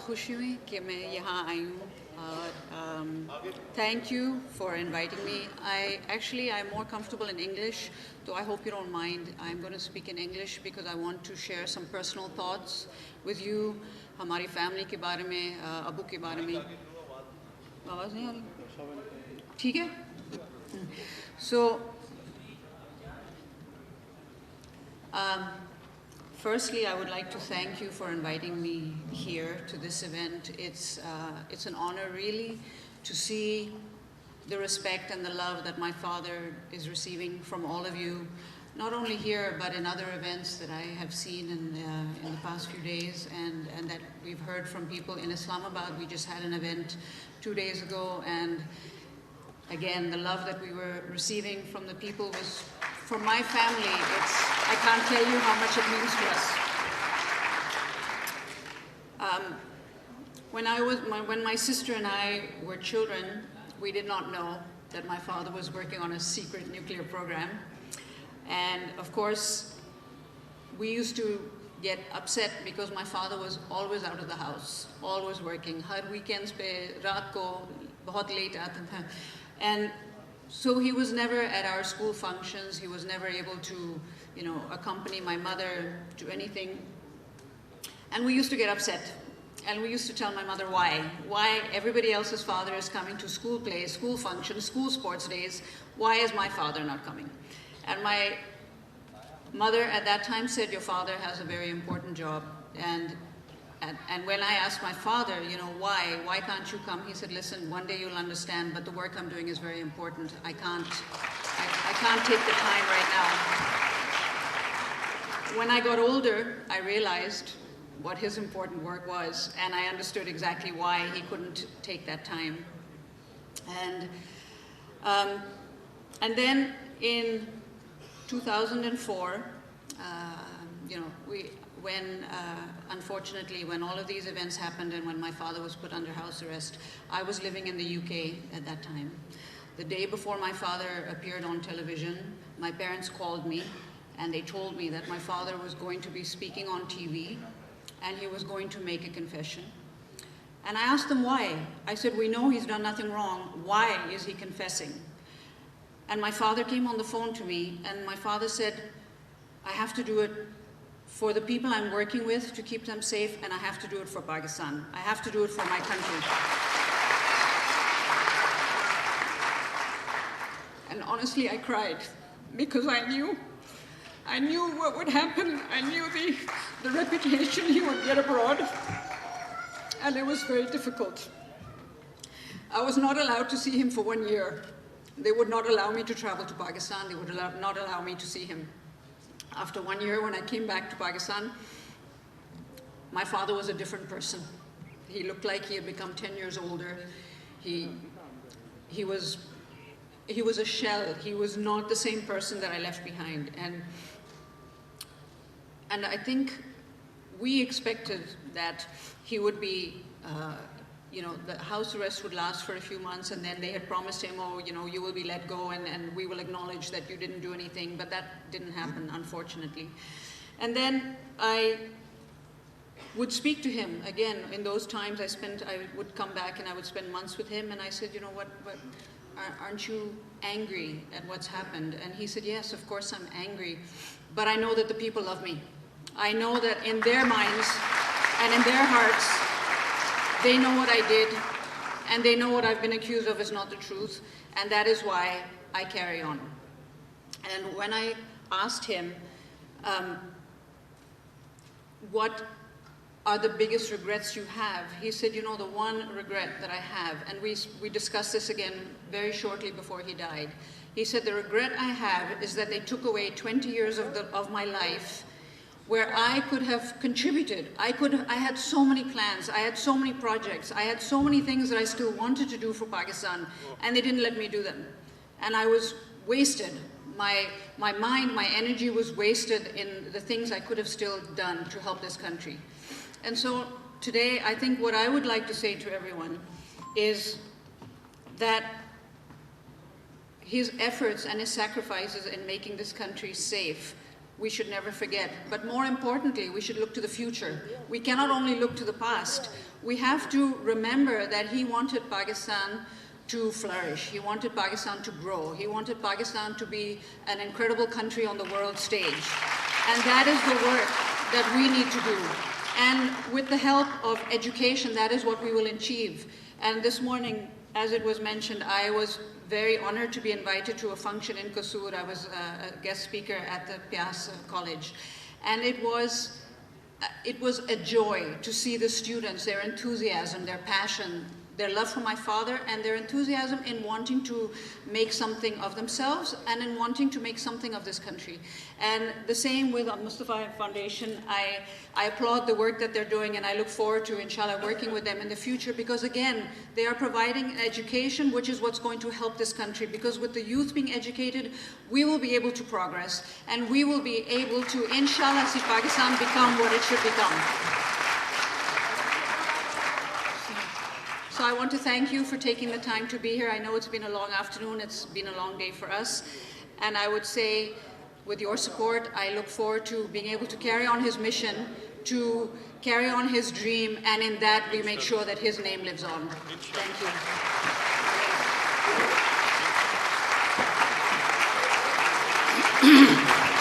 खुशी हुई कि मैं यहाँ आई हूँ और thank you for inviting me. I'm more comfortable in English, so I hope you don't mind. I'm going to speak in English because I want to share some personal thoughts with you. हमारी family के बारे में, अबू के बारे में. आवाज़ नहीं आ रही? ठीक है? So, firstly, I would like to thank you for inviting me here to this event. It's an honor, really, to see the respect and the love that my father is receiving from all of you, not only here, but in other events that I have seen in the past few days, and that we've heard from people in Islamabad. We just had an event 2 days ago, and again, the love that we were receiving from the people was, for my family, I can't tell you how much it means to us. When my sister and I were children, we did not know that my father was working on a secret nuclear program. And of course, we used to get upset because my father was always out of the house, always working. Har weekends pe raat ko bahut late aata tha. And so he was never at our school functions. He was never able to, accompany my mother to anything. And we used to get upset. And we used to tell my mother why. Why everybody else's father is coming to school plays, school functions, school sports days. Why is my father not coming? And my mother at that time said, your father has a very important job. And when I asked my father, why can't you come? He said, listen, one day you'll understand, but the work I'm doing is very important. I can't take the time right now. When I got older, I realized what his important work was, and I understood exactly why he couldn't take that time. And then in 2004, unfortunately, when all of these events happened and when my father was put under house arrest, I was living in the UK at that time. The day before my father appeared on television, my parents called me and they told me that my father was going to be speaking on TV and he was going to make a confession. And I asked them why. I said, we know he's done nothing wrong. Why is he confessing? And my father came on the phone to me and my father said, I have to do it for the people I'm working with to keep them safe, and I have to do it for Pakistan. I have to do it for my country. And honestly, I cried because I knew what would happen. I knew the reputation he would get abroad, and it was very difficult. I was not allowed to see him for 1 year. They would not allow me to travel to Pakistan. They would not allow me to see him. After 1 year, when I came back to Pakistan, my father was a different person. He looked like he had become 10 years older. He was a shell. He was not the same person that I left behind. And I think we expected that he would be, the house arrest would last for a few months, and then they had promised him, you will be let go and we will acknowledge that you didn't do anything, but that didn't happen, unfortunately. And then I would speak to him again. In those times I would come back and I would spend months with him, and I said, what aren't you angry at what's happened? And he said, yes, of course I'm angry, but I know that the people love me. I know that in their minds and in their hearts, they know what I did, and they know what I've been accused of is not the truth, and that is why I carry on. And when I asked him, what are the biggest regrets you have? He said, the one regret that I have, and we discussed this again very shortly before he died. He said, the regret I have is that they took away 20 years of my life where I could have contributed. I had so many plans, I had so many projects, I had so many things that I still wanted to do for Pakistan, and they didn't let me do them. And I was wasted. My mind, my energy was wasted in the things I could have still done to help this country. And so today, I think what I would like to say to everyone is that his efforts and his sacrifices in making this country safe we should never forget. But more importantly, we should look to the future. We cannot only look to the past. We have to remember that he wanted Pakistan to flourish. He wanted Pakistan to grow. He wanted Pakistan to be an incredible country on the world stage. And that is the work that we need to do. And with the help of education, that is what we will achieve. And this morning, as it was mentioned, I was very honored to be invited to a function in Kasur. I was a guest speaker at the Pias College. And it was a joy to see the students, their enthusiasm, their passion, their love for my father, and their enthusiasm in wanting to make something of themselves and in wanting to make something of this country. And the same with Mustafa Foundation. I applaud the work that they're doing, and I look forward to, inshallah, working with them in the future, because again, they are providing education, which is what's going to help this country, because with the youth being educated, we will be able to progress, and we will be able to, inshallah, see Pakistan become what it should become. So I want to thank you for taking the time to be here. I know it's been a long afternoon, it's been a long day for us. And I would say, with your support, I look forward to being able to carry on his mission, to carry on his dream, and in that we make sure that his name lives on. Thank you.